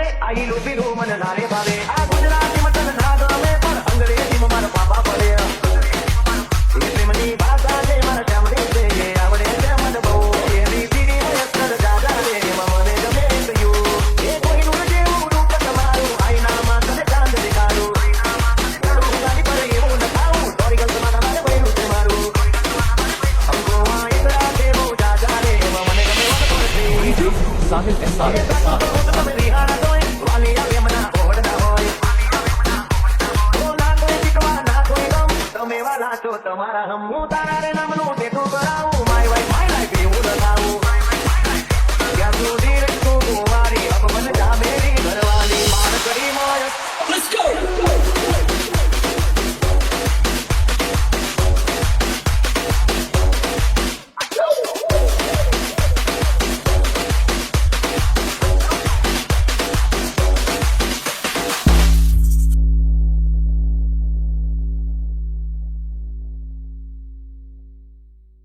આઈ લો પીલો મને નારે ભાવે આ ગુજરાતી મતન ના ગમે પણ અંગ્રેજીમાં મારા પાપા પડે એ પ્રેમની ભાષા છે મારા ચામડી છે એ આવડે છે મને બહુ એની પીડી અક્ષર જાજા રે એમાં મને ગમે ગયું એ કોઈનું જેવું રૂપ તમારું આઈનામાં તને ચાંદ દેખાડું ગાડી પર એવું ન ખાવું સોરી ગલ તમારા મારે બહેરું છે મારું અંગો આઈના છે બહુ જાજા રે એમાં મને ગમે મને સાહિલ એસઆર તમે રિહાણા તોય વાલી આવે મના ઓડના હોય ઓ ના કોઈ શીખવા ના કોઈ ગમ તમે વાલા છો તમારા હમ હું તારા રે નામનું